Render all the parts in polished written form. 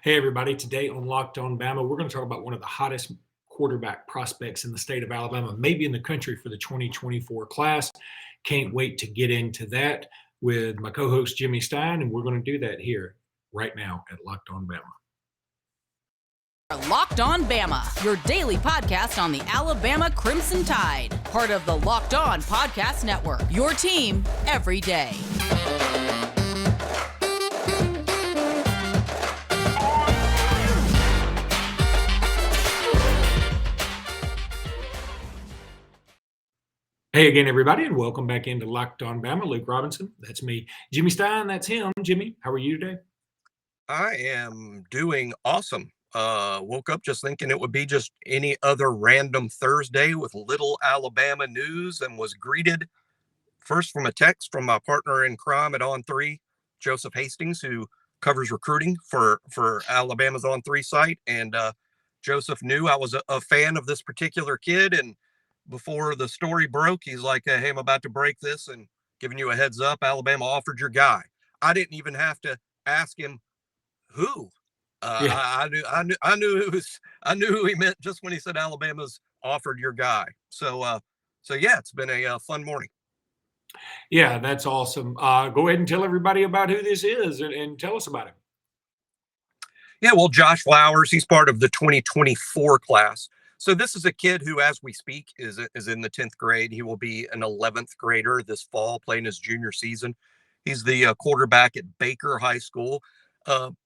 Hey, everybody. Today on Locked On Bama, we're going to talk about one of the hottest quarterback prospects in the state of Alabama, maybe in the country for the 2024 class. Can't wait to get into that with my co host, Jimmy Stein, and we're going to do that here right now at Locked On Bama. Locked On Bama, your daily podcast on the Alabama Crimson Tide. Part of the Locked On Podcast Network, your team every day. Hey again, everybody, and welcome back into Locked On Bama. Luke Robinson, that's me. Jimmy Stein, that's him. Jimmy, how are you today? I am doing awesome. Woke up just thinking it would be just any other random Thursday with little Alabama news and was greeted first from a text from my partner in crime at On3, Joseph Hastings, who covers recruiting for Alabama's On3 site. And Joseph knew I was a fan of this particular kid. And before the story broke, he's like, hey, I'm about to break this and giving you a heads up. Alabama offered your guy. I didn't even have to ask him who. I knew who he meant just when he said Alabama's offered your guy. So yeah, it's been a fun morning. Yeah, that's awesome. Go ahead and tell everybody about who this is and tell us about him. Yeah, well, Josh Flowers, he's part of the 2024 class. So this is a kid who, as we speak, is in the 10th grade. He will be an 11th grader this fall, playing his junior season. He's the quarterback at Baker High School.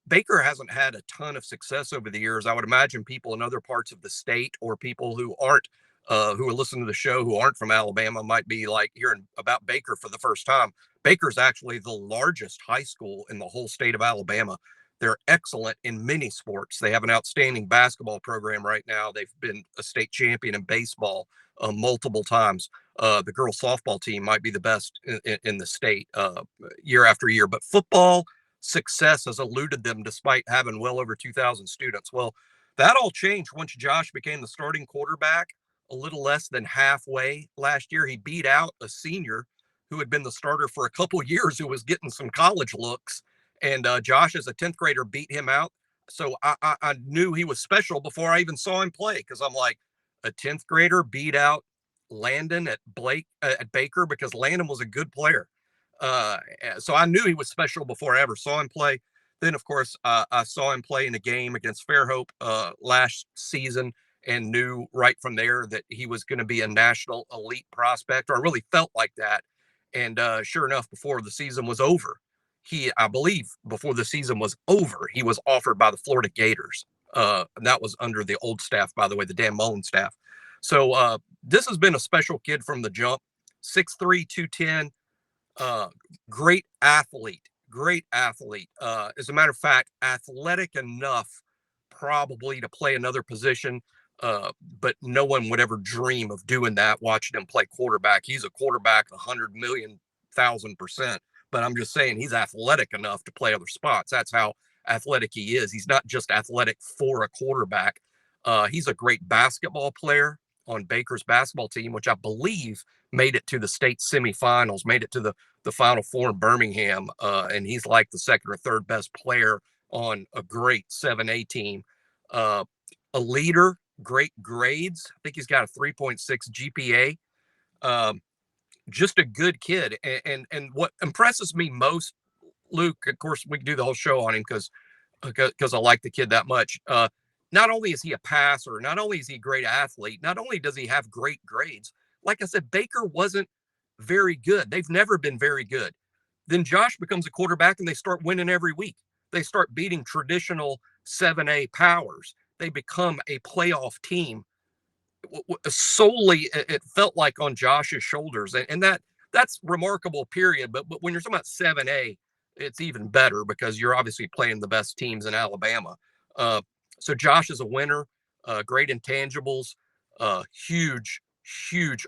Baker hasn't had a ton of success over the years. I would imagine people in other parts of the state or people who aren't, who are listening to the show who aren't from Alabama might be like hearing about Baker for the first time. Baker's actually the largest high school in the whole state of Alabama. They're excellent in many sports. They have an outstanding basketball program right now. They've been a state champion in baseball multiple times. The girls softball team might be the best in the state year after year. But football success has eluded them despite having well over 2,000 students. Well, that all changed once Josh became the starting quarterback a little less than halfway last year. He beat out a senior who had been the starter for a couple of years who was getting some college looks. And Josh, as a 10th grader, beat him out. So I knew he was special before I even saw him play, because I'm like, a 10th grader beat out Landon at Baker, because Landon was a good player. So I knew he was special before I ever saw him play. Then, of course, I saw him play in a game against Fairhope last season and knew right from there that he was going to be a national elite prospect, or I really felt like that. And sure enough, before the season was over, I believe before the season was over, he was offered by the Florida Gators. And that was under the old staff, by the way, the Dan Mullen staff. So this has been a special kid from the jump. 6'3", 210, great athlete. As a matter of fact, athletic enough probably to play another position, but no one would ever dream of doing that, watching him play quarterback. He's a quarterback 100,000,000%. But I'm just saying he's athletic enough to play other spots. That's how athletic he is. He's not just athletic for a quarterback. He's a great basketball player on Baker's basketball team, which I believe made it to the state semifinals, made it to the Final Four in Birmingham. And he's like the second or third best player on a great 7A team. A leader, great grades. I think he's got a 3.6 GPA. Just a good kid. And what impresses me most, Luke, of course, we can do the whole show on him because I like the kid that much. Not only is he a passer, not only is he a great athlete, not only does he have great grades, like I said, Baker wasn't very good. They've never been very good. Then Josh becomes a quarterback and they start winning every week. They start beating traditional 7A powers. They become a playoff team. Solely, it felt like on Josh's shoulders, and that's remarkable, period. But when you're talking about 7A, it's even better because you're obviously playing the best teams in Alabama. So Josh is a winner, great intangibles, huge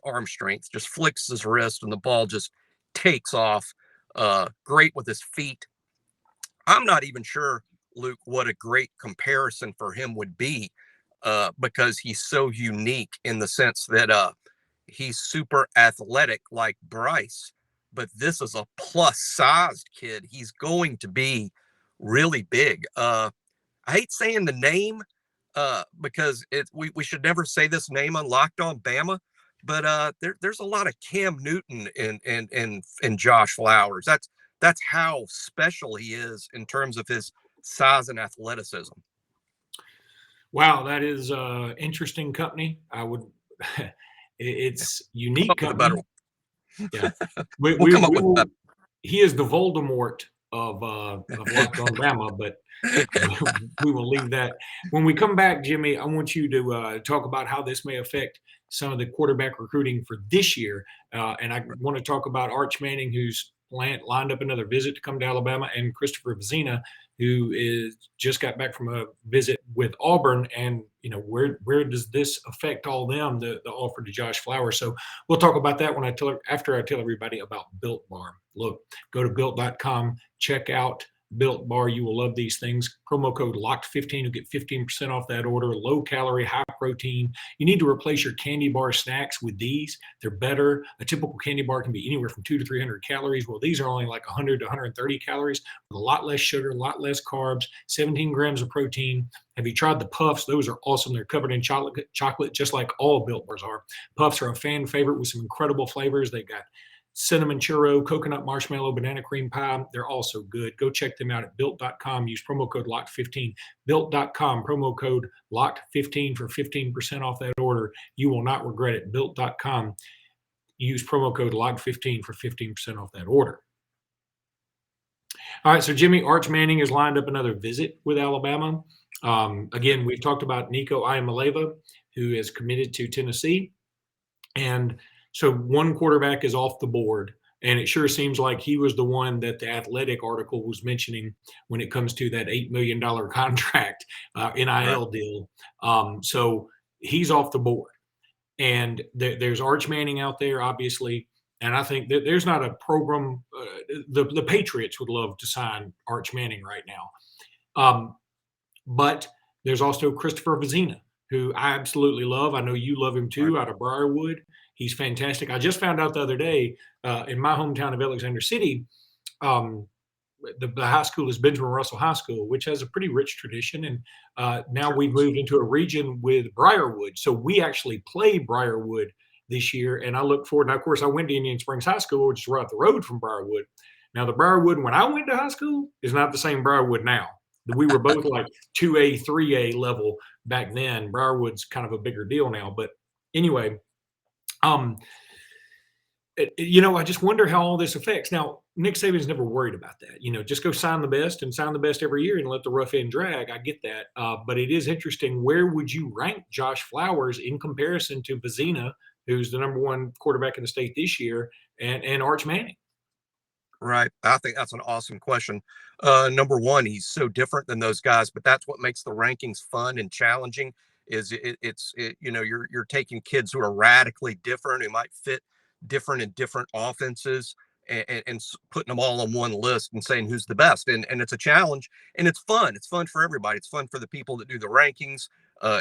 arm strength, just flicks his wrist and the ball just takes off. Great with his feet. I'm not even sure, Luke, what a great comparison for him would be. Because he's so unique in the sense that he's super athletic like Bryce, but this is a plus-sized kid. He's going to be really big. I hate saying the name because we should never say this name on Locked On Bama, but there's a lot of Cam Newton in Josh Flowers. That's how special he is in terms of his size and athleticism. Wow, that is interesting company. I would. It's unique company. Yeah, We'll come up with that. He is the Voldemort of Locked On Bama, but we will leave that. When we come back, Jimmy, I want you to talk about how this may affect some of the quarterback recruiting for this year, and I want to talk about Arch Manning, who's lined up another visit to come to Alabama, and Christopher Vizzina, who is just got back from a visit with Auburn. And where does this affect all them, the offer to Josh Flowers? So we'll talk about that after I tell everybody about Built Bar. Look, go to built.com, check out Built Bar. You will love these things. Promo code LOCKED15, you'll get 15% off that order. Low calorie, high protein. You need to replace your candy bar snacks with these. They're better. A typical candy bar can be anywhere from 200 to 300 calories. Well, these are only like 100 to 130 calories with a lot less sugar, a lot less carbs, 17 grams of protein. Have you tried the Puffs? Those are awesome. They're covered in chocolate, just like all Built Bars are. Puffs are a fan favorite with some incredible flavors. They've got cinnamon churro, coconut marshmallow, banana cream pie. They're also good. Go check them out at built.com. Use promo code LOCKED15. Built.com, promo code LOCKED15 for 15% off that order. You will not regret it. Built.com. Use promo code LOCKED15 for 15% off that order. All right, so Jimmy, Arch Manning has lined up another visit with Alabama. Again, we've talked about Nico Iamaleava, who is committed to Tennessee. And so one quarterback is off the board, and it sure seems like he was the one that the Athletic article was mentioning when it comes to that $8 million contract NIL deal. So he's off the board. And there's Arch Manning out there, obviously. And I think that there's not a program. The Patriots would love to sign Arch Manning right now. But there's also Christopher Vizzina, who I absolutely love. I know you love him too, out of Briarwood. He's fantastic. I just found out the other day in my hometown of Alexander City, the high school is Benjamin Russell High School, which has a pretty rich tradition. And now we've moved into a region with Briarwood. So we actually play Briarwood this year. And I look forward. Now, of course, I went to Indian Springs High School, which is right up the road from Briarwood. Now, the Briarwood when I went to high school is not the same Briarwood now. We were both like 2A, 3A level back then. Briarwood's kind of a bigger deal now. But anyway, I just wonder how all this affects. Now, Nick Saban's never worried about that. Just go sign the best every year and let the rough end drag. I get that. But it is interesting. Where would you rank Josh Flowers in comparison to Vizzina, who's the number one quarterback in the state this year, and Arch Manning? Right. I think that's an awesome question. Number one, he's so different than those guys, but that's what makes the rankings fun and challenging. Is you're taking kids who are radically different, who might fit different in different offenses, and putting them all on one list and saying who's the best. And it's a challenge, and it's fun. It's fun for everybody. It's fun for the people that do the rankings.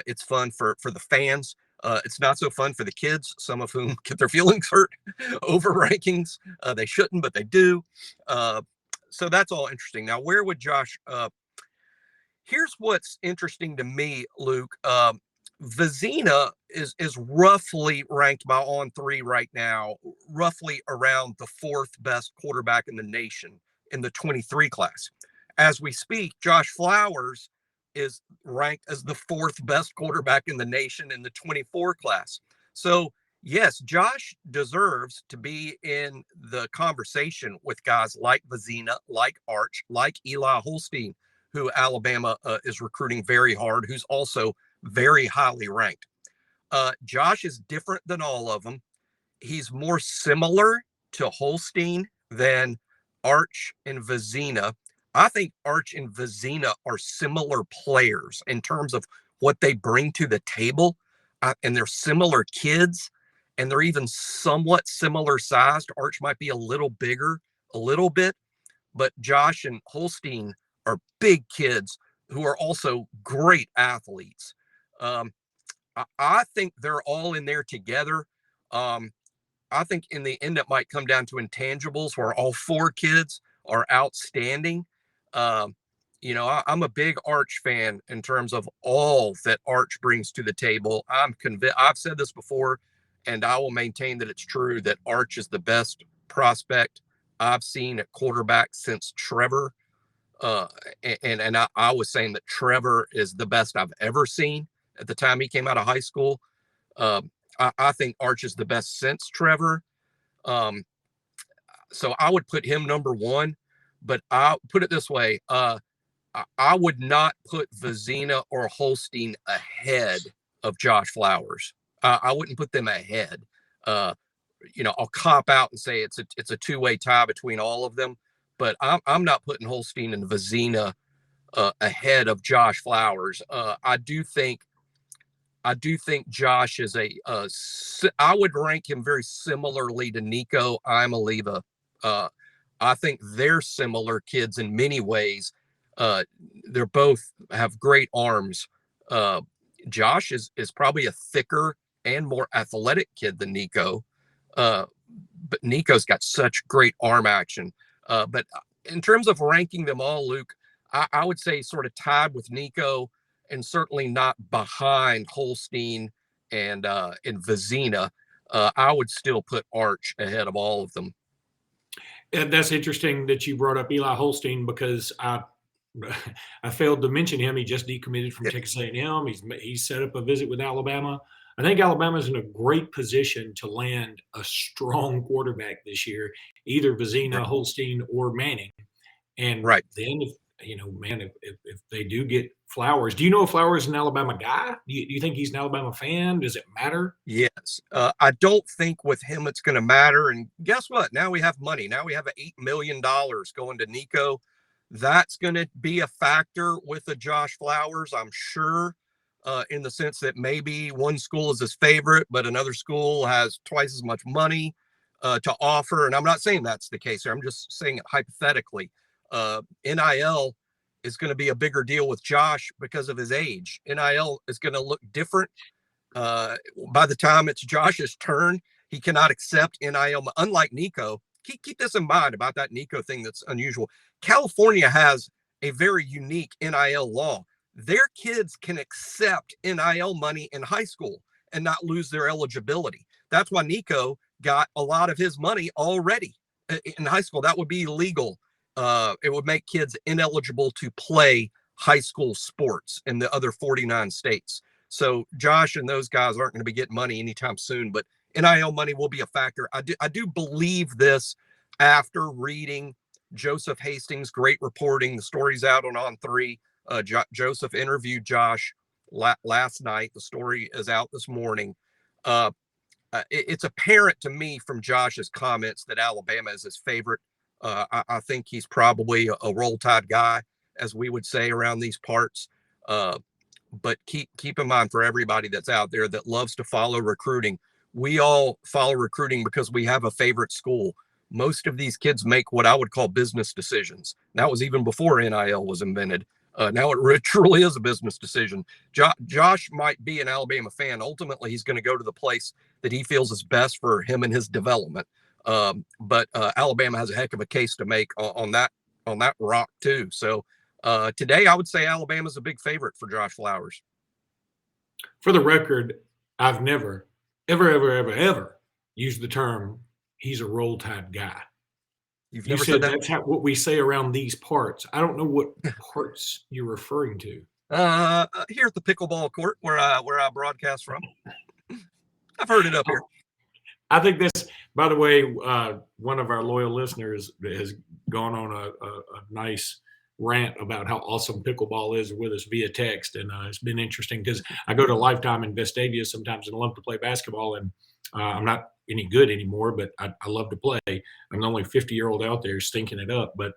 It's fun for the fans. It's not so fun for the kids, some of whom get their feelings hurt over rankings. They shouldn't, but they do. So that's all interesting. Now, where would Josh? Here's what's interesting to me, Luke. Vizzina is roughly ranked by On3 right now, roughly around the fourth best quarterback in the nation in the 23 class. As we speak, Josh Flowers is ranked as the fourth best quarterback in the nation in the 24 class. So yes, Josh deserves to be in the conversation with guys like Vizzina, like Arch, like Eli Holstein, who Alabama is recruiting very hard, who's also very highly ranked. Josh is different than all of them. He's more similar to Holstein than Arch and Vizzina. I think Arch and Vizzina are similar players in terms of what they bring to the table, and they're similar kids, and they're even somewhat similar sized. Arch might be a little bigger, a little bit, but Josh and Holstein are big kids who are also great athletes. I think they're all in there together. I think in the end, it might come down to intangibles where all four kids are outstanding. I'm a big Arch fan in terms of all that Arch brings to the table. I'm convinced. I've said this before, and I will maintain that it's true that Arch is the best prospect I've seen at quarterback since Trevor. Uh, and I was saying that Trevor is the best I've ever seen at the time he came out of high school. I think Arch is the best since Trevor. Um, so I would put him number one, but I'll put it this way. I would not put Vizzina or Holstein ahead of Josh Flowers. I wouldn't put them ahead. Uh, I'll cop out and say it's a two-way tie between all of them, but I'm not putting Holstein and Vizzina ahead of Josh Flowers. I do think Josh is I would rank him very similarly to Nico Imaliva. I think they're similar kids in many ways. They're both have great arms. Josh is probably a thicker and more athletic kid than Nico. But Nico's got such great arm action. But in terms of ranking them all, Luke, I would say sort of tied with Nico and certainly not behind Holstein and Vizzina. I would still put Arch ahead of all of them. And that's interesting that you brought up Eli Holstein because I failed to mention him. He just decommitted from Texas A&M. He's set up a visit with Alabama. I think Alabama's in a great position to land a strong quarterback this year, either Vizzina, Right. Holstein, or Manning. And Right. then, if they do get Flowers, do you know if Flowers is an Alabama guy? Do you think he's an Alabama fan? Does it matter? Yes. I don't think with him it's going to matter. And guess what? Now we have money. Now we have $8 million going to Nico. That's going to be a factor with a Josh Flowers, I'm sure, in the sense that maybe one school is his favorite, but another school has twice as much money to offer. And I'm not saying that's the case here. I'm just saying it hypothetically. NIL is going to be a bigger deal with Josh because of his age. NIL is going to look different. By the time it's Josh's turn, he cannot accept NIL. Unlike Nico, keep this in mind about that Nico thing that's unusual. California has a very unique NIL law. Their kids can accept NIL money in high school and not lose their eligibility. That's why Nico got a lot of his money already in high school. That would be illegal. It would make kids ineligible to play high school sports in the other 49 states. So Josh and those guys aren't going to be getting money anytime soon, but NIL money will be a factor. I do believe this after reading Joseph Hastings' great reporting. The story's out on On3. Joseph interviewed Josh last night. The story is out this morning. It's apparent to me from Josh's comments that Alabama is his favorite. I think he's probably a Roll Tide guy, as we would say around these parts. But keep in mind, for everybody that's out there that loves to follow recruiting, we all follow recruiting because we have a favorite school. Most of these kids make what I would call business decisions. That was even before NIL was invented. Now it truly is a business decision. Josh might be an Alabama fan. Ultimately, he's going to go to the place that he feels is best for him and his development. But Alabama has a heck of a case to make on that rock too. So today, I would say Alabama's a big favorite for Josh Flowers. For the record, I've never, ever used the term "he's a Roll Tide guy." You've You never said said that? that's what we say around these parts. I don't know what parts you're referring to. Here at the pickleball court where I broadcast from. I've heard it up here. I think this, by the way, one of our loyal listeners has gone on a nice rant about how awesome pickleball is with us via text. And it's been interesting because I go to Lifetime in Vestavia sometimes and love to play basketball. And I'm not any good anymore, but I love to play. I'm the only 50-year-old out there stinking it up. But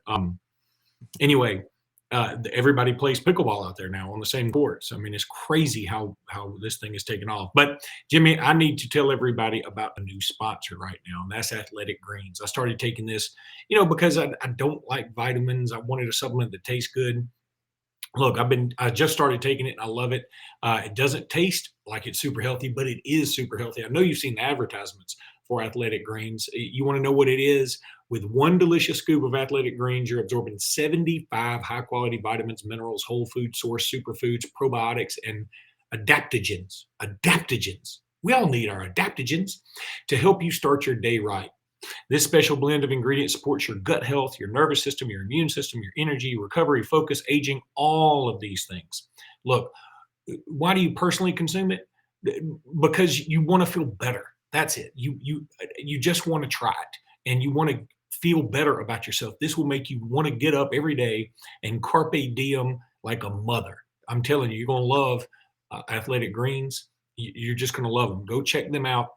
anyway, everybody plays pickleball out there now on the same courts. I mean, it's crazy how this thing is taken off. But Jimmy, I need to tell everybody about a new sponsor right now, and that's Athletic Greens. I started taking this, because I don't like vitamins. I wanted a supplement that tastes good. Look, I just started taking it and I love it. It doesn't taste like it's super healthy, but it is super healthy. I know you've seen the advertisements for Athletic Greens. You want to know what it is? With one delicious scoop of Athletic Greens, you're absorbing 75 high-quality vitamins, minerals, whole food source, superfoods, probiotics, and adaptogens. Adaptogens. We all need our adaptogens to help you start your day right. This special blend of ingredients supports your gut health, your nervous system, your immune system, your energy, recovery, focus, aging, all of these things. Look, why do you personally consume it? Because you want to feel better. That's it. You just want to try it, and you want to feel better about yourself. This will make you want to get up every day and carpe diem like a mother. I'm telling you, you're going to love Athletic Greens. You're just going to love them. Go check them out.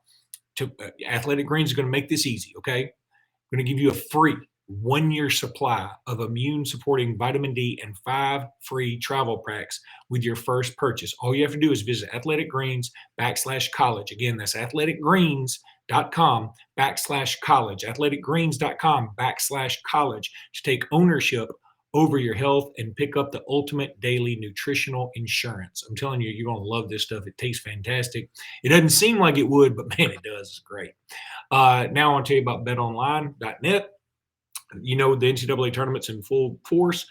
Athletic Greens is going to make this easy, okay? I'm going to give you a free 1-year supply of immune supporting vitamin D and 5 free travel packs with your first purchase. All you have to do is visit Athletic Greens /college. Again, that's athleticgreens.com/college. Athleticgreens.com /college to take ownership over your health and pick up the ultimate daily nutritional insurance. I'm telling you, you're going to love this stuff. It tastes fantastic. It doesn't seem like it would, but man, it does. It's great. Now I'll tell you about betonline.net. You know, the NCAA tournament's in full force.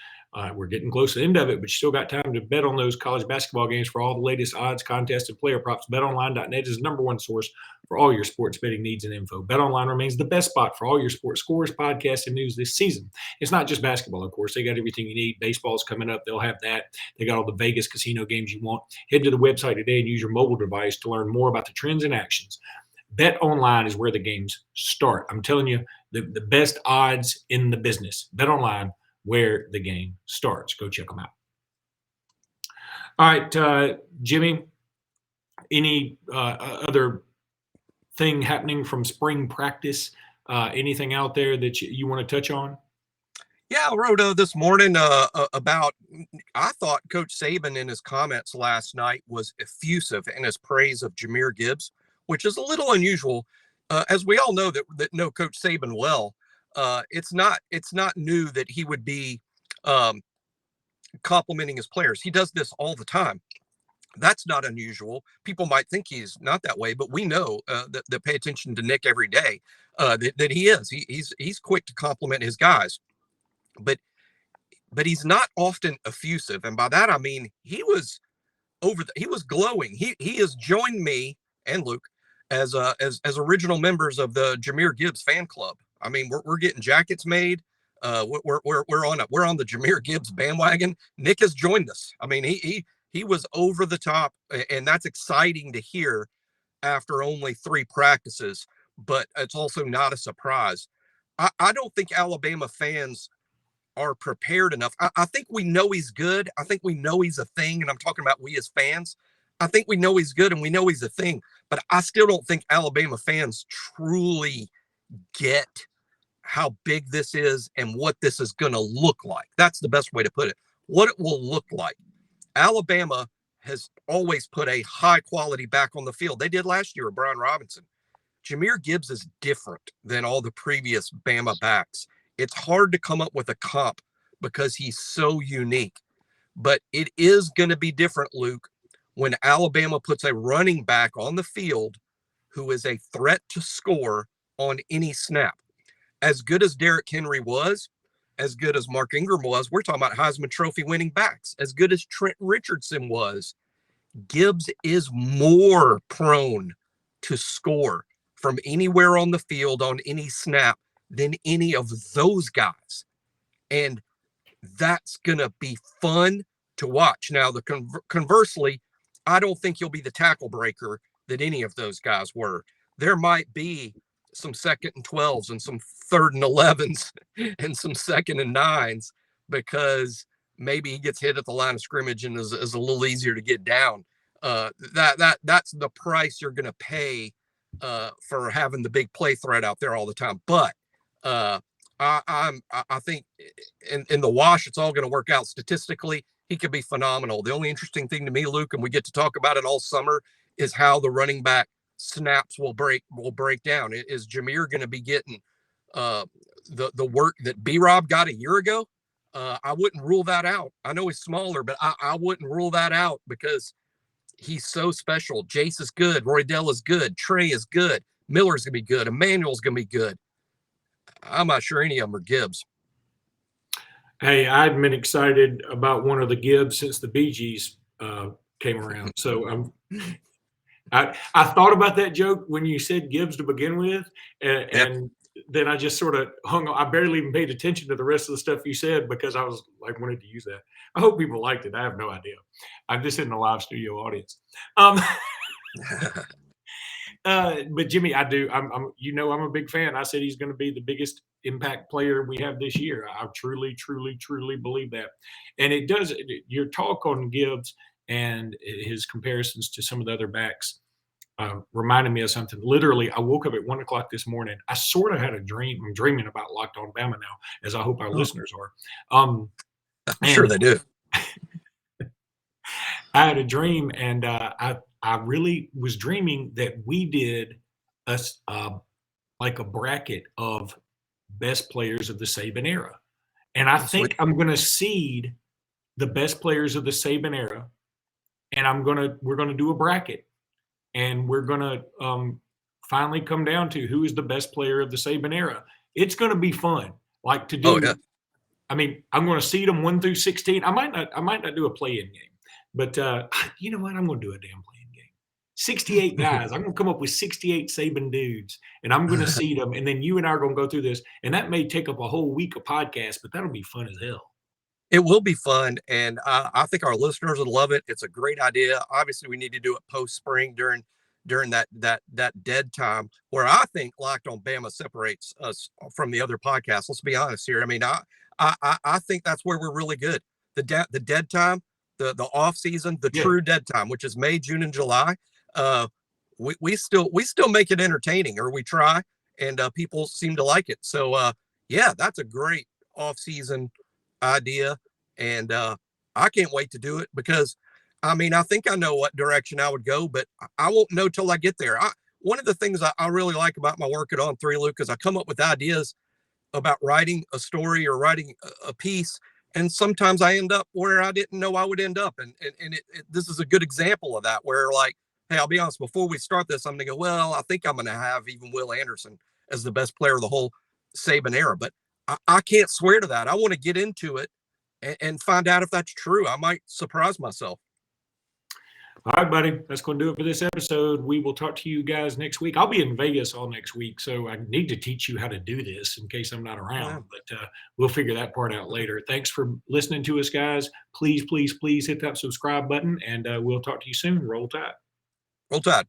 We're getting close to the end of it, but you still got time to bet on those college basketball games for all the latest odds, contests, and player props. BetOnline.net is the number one source for all your sports betting needs and info. BetOnline remains the best spot for all your sports scores, podcasts, and news this season. It's not just basketball, of course. They got everything you need. Baseball's coming up. They'll have that. They got all the Vegas casino games you want. Head to the website today and use your mobile device to learn more about the trends and actions. BetOnline is where the games start. I'm telling you, the best odds in the business. BetOnline, where the game starts. Go check them out. All right, Jimmy, any other thing happening from spring practice? Anything out there that you want to touch on? Yeah, I wrote this morning about, I thought Coach Saban in his comments last night was effusive in his praise of Jahmyr Gibbs, which is a little unusual. As we all know that know Coach Saban well, it's not new that he would be complimenting his players. He does this all the time. That's not unusual. People might think he's not that way, but we know that pay attention to Nick every day that he is. He's quick to compliment his guys, but he's not often effusive, and by that I mean he was he was glowing. He has joined me and Luke as original members of the Jahmyr Gibbs fan club. I mean, we're getting jackets made. We're on the Jahmyr Gibbs bandwagon. Nick has joined us. I mean, he was over the top, and that's exciting to hear after only 3 practices. But it's also not a surprise. I don't think Alabama fans are prepared enough. I think we know he's good. I think we know he's a thing, and I'm talking about we as fans. I think we know he's good and we know he's a thing, but I still don't think Alabama fans truly get how big this is and what this is going to look like. That's the best way to put it. What it will look like. Alabama has always put a high quality back on the field. They did last year with Brian Robinson. Jahmyr Gibbs is different than all the previous Bama backs. It's hard to come up with a comp because he's so unique, but it is going to be different, Luke, when Alabama puts a running back on the field who is a threat to score on any snap. As good as Derrick Henry was, as good as Mark Ingram was, we're talking about Heisman Trophy winning backs, as good as Trent Richardson was, Gibbs is more prone to score from anywhere on the field on any snap than any of those guys. And that's going to be fun to watch. Now, conversely, I don't think he'll be the tackle breaker that any of those guys were. There might be some 2nd and 12s and some 3rd and 11s and some 2nd and 9s because maybe he gets hit at the line of scrimmage and is a little easier to get down. That's the price you're going to pay for having the big play threat out there all the time. But I think in the wash, it's all going to work out statistically. He could be phenomenal. The only interesting thing to me, Luke, and we get to talk about it all summer, is how the running back snaps will break down. Is Jahmyr going to be getting the work that B-Rob got a year ago? I wouldn't rule that out. I know he's smaller, but I wouldn't rule that out because he's so special. Jace is good. Roydell is good. Trey is good. Miller's going to be good. Emmanuel's going to be good. I'm not sure any of them are Gibbs. Hey, I've been excited about one of the Gibbs since the Bee Gees came around. So I thought about that joke when you said Gibbs to begin with, and then I just sort of hung on. I barely even paid attention to the rest of the stuff you said because I was like wanted to use that. I hope people liked it. I have no idea. I'm just in the live studio audience. But Jimmy, I do. I'm I'm a big fan. I said he's going to be the biggest impact player we have this year. I truly, truly, truly believe that. And it does. Your talk on Gibbs and his comparisons to some of the other backs reminded me of something. Literally, I woke up at 1 o'clock this morning. I sort of had a dream. I'm dreaming about Locked On Bama now, as I hope our listeners are. I'm sure they do. I had a dream, and I really was dreaming that we did like a bracket of best players of the Saban era, and I think I'm going to seed the best players of the Saban era, and we're gonna do a bracket, and we're gonna finally come down to who is the best player of the Saban era. It's going to be fun, like to do. Oh, yeah. I mean, I'm going to seed them 1 through 16. I might not do a play-in game. But you know what? I'm going to do a damn playing game. 68 guys. I'm going to come up with 68 Saban dudes, and I'm going to seed them. And then you and I are going to go through this. And that may take up a whole week of podcast, but that'll be fun as hell. It will be fun, and I think our listeners would love it. It's a great idea. Obviously, we need to do it post-spring during that dead time where I think Locked On Bama separates us from the other podcasts. Let's be honest here. I mean, I think that's where we're really good. The dead time. The off season, the true dead time, which is May, June, and July, we still make it entertaining, or we try, and people seem to like it. So that's a great off season idea, and I can't wait to do it because I mean I think I know what direction I would go, but I won't know till I get there. One of the things I really like about my work at On Three, Luke, is I come up with ideas about writing a story or writing a piece. And sometimes I end up where I didn't know I would end up. And this is a good example of that, where like, hey, I'll be honest, before we start this, I'm going to go, well, I think I'm going to have even Will Anderson as the best player of the whole Saban era. But I can't swear to that. I want to get into it and find out if that's true. I might surprise myself. All right, buddy. That's going to do it for this episode. We will talk to you guys next week. I'll be in Vegas all next week, so I need to teach you how to do this in case I'm not around. But we'll figure that part out later. Thanks for listening to us, guys. Please, please, please hit that subscribe button, and we'll talk to you soon. Roll Tide. Roll Tide.